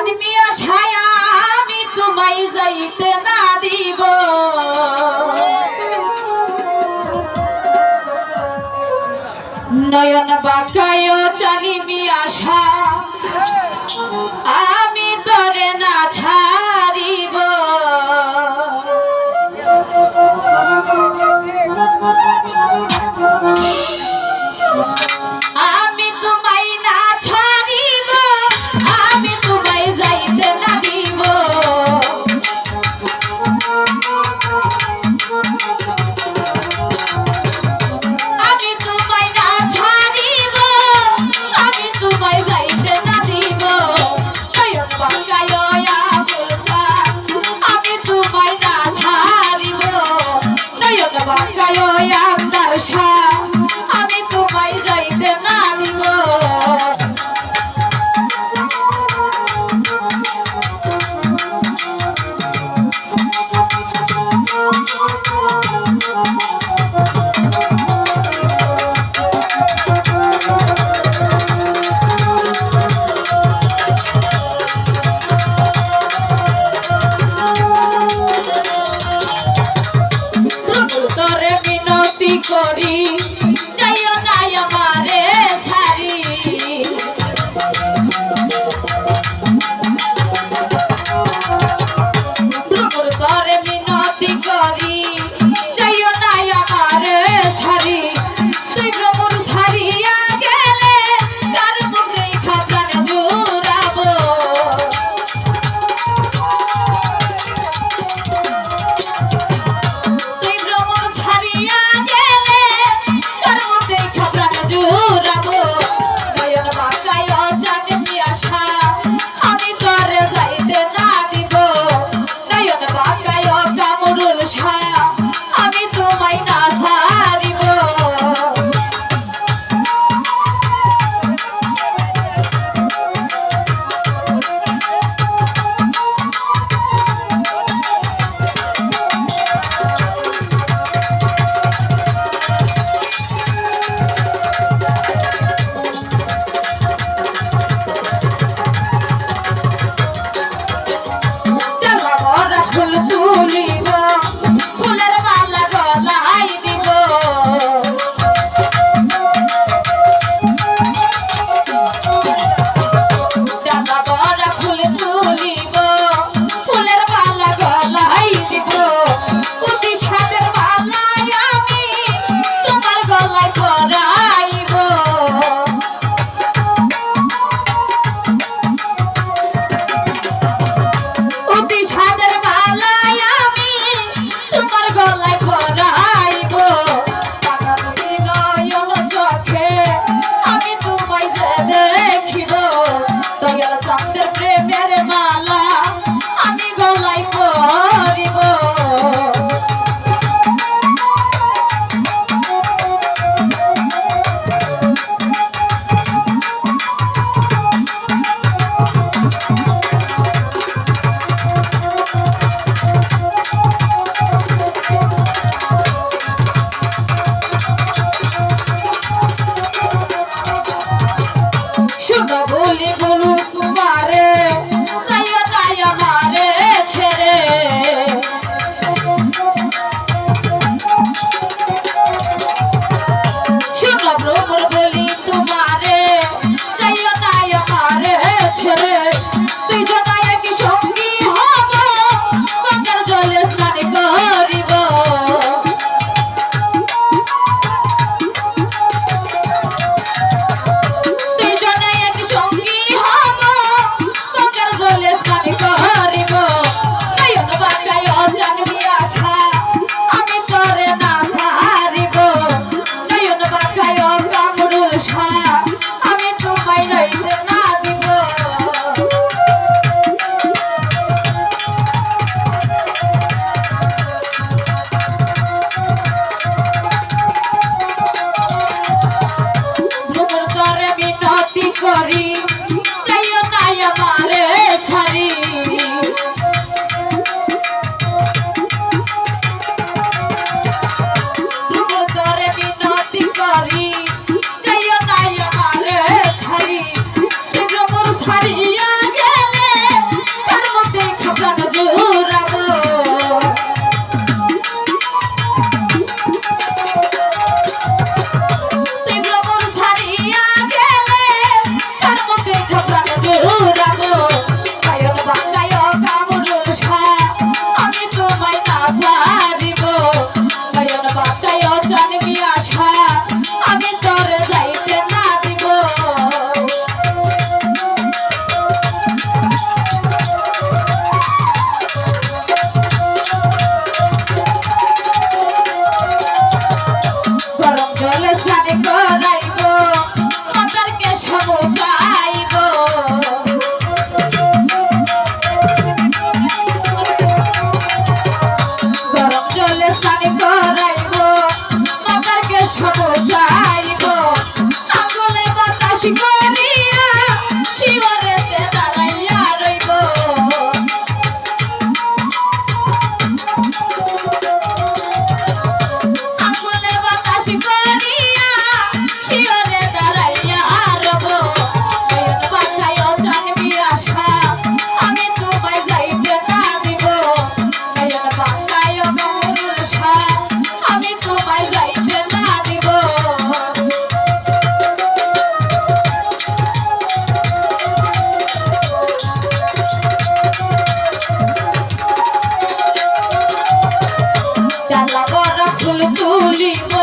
জানবি আশায় আমি তোমায় যাইতে না দিব নয়ন বাঁকায় জানিবি আশা আমি তোরে না ছাড়িব আমি তোমায় না ছাড়িব আমি তোমায় যাইতে না দিব আমি তোমায় না ছাড়িব আমি তোমায় যাইতে না দিব নয়ন বাঁকায় আমি তোমায় না ছাড়িব নয়ন বাঁকায় আমার সা আমি তোমায় যাইতে না দিব তোরে মিনতি করি যাইও না আমারে ছাড়ি তোরে মিনতি করি যাইও না আমারে ছাড়ি তুই ভ্রমর ছাড়িয়া গেলে তার মুখ দেখা প্রাণে জুড়াবো তুই ভ্রমর ছাড়িয়া গেলে তার মুখ দেখা প্রাণে জুড়াবো নয়ন বাঁকায় জানবি আশা আমি তোরে যাইতে না দিব নয়ন বাঁকায় কামরুল শাহ আমি তোমায় না ছাড়িব ফুল তুলিব ফুলের মালা গলায় দিব দাদা বড় ফুল তুলিব ফুলের মালা গলায় দিব অতি সাদের মালায় আমি তোমার গলায় পরাইব অতি সাদের মালায় আমি তোমার গলায় পরাইব নয়ন চোখে আমি তোমায় যে দেখিব দয়াল চাঁদের প্রেমের মালা আমি গলায় পরিব শুনো বলি বলু তোমারে যাইও না আমারে ছেড়ে শুনো ভ্রমর বলি তোমারে যাইও না আমারে ছেড়ে তুই জনা এক সঙ্গী হব গঙ্গার জলে স্নান করিব জানবি আশা আমি তোরে না ছাড়িব নয়ন বাঁকায় কামরুল শাহ আমি তোমায় রইতে না দিব ভ্রমর তোরে মিনতি করি যাইও না আমারে ছাড়ি তোরে মিনতি করি যাইও না আমারে ছাড়ি তুই ভ্রমর ছাড়িয়া গেলে সমুচাইব গরম জলে স্নান করাইব মাতারকে সমুচাইব আঙ্গুলে বাতাস করিয়া শিওরেতে দাঁড়াইয়া রইব আঙ্গুলে বাতাস করিয়া শিওরে দাঁড়াইয়া রব নয়ন বাঁকায়ও জানবি আশা আমি তোমায় যাইতে না দিব নয়ন বাঁকায়ও গমরুল আশা আমি তোমায় যাইতে না দিব ডালা বড় ফুল তুলিব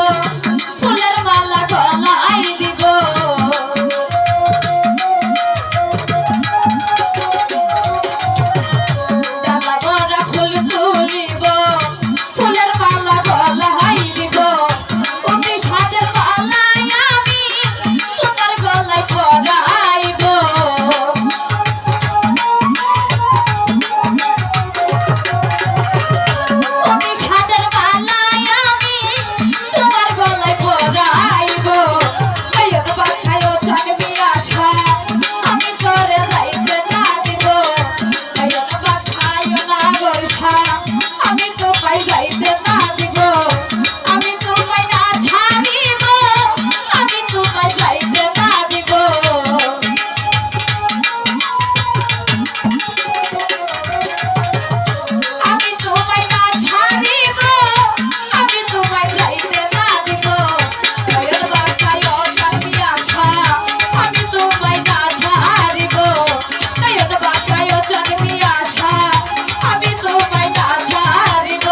ফুলের মালা গলায় দিব ডালা বড় ফুল তুলিব ফুলের মালা গলায় দিব অতি সাদের মালায় আমি তোমার গলায় পরাইব অতি সাদের মালায় আমি তোমার গলায় পরাইব নয়ন বাঁকায়ও জানবি আশা আমি তোরে যাইতে না দিব নয়ন বাঁকায়ও না গর্ষা আমি তোমায় যাইতে না দিব আমি তোমায় না ছাড়িব আমি তোমায় যাইতে না দিব আমি তোমায় না ছাড়িব আমি তোমায় যাইতে না দিব নয়ন বাঁকায়ও জানবি আশা আমি তোমায় না ছাড়িব নয়ন বাঁকায়ও জানবি আশা আমি তোমায় না ছাড়িব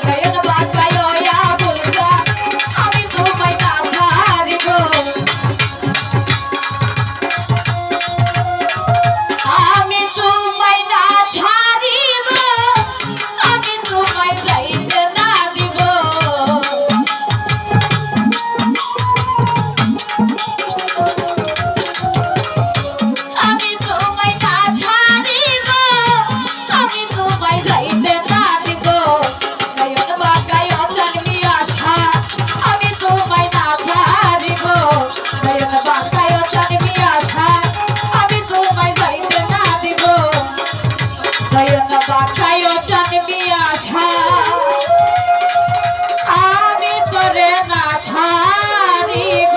নয়ন বাঁকায়ও আবুল জান আমি তোমায় না ছাড়িব আমি তোমায় না ছাড়িব আমি তোমায় যাইতে না দিব আমি তোমায় না ছাড়িব আমি তোমায় যাইতে না দিব নয়ন বাঁকায়ও জানবি আশা আমি তোমায় না ছাড়িব নয়ন বাঁকায়ও জানবি আশা আমি তোমায় যাইতে না দিব নয়ন বাঁকায়ও জানবি আশা আমি তোরে না ছাড়িব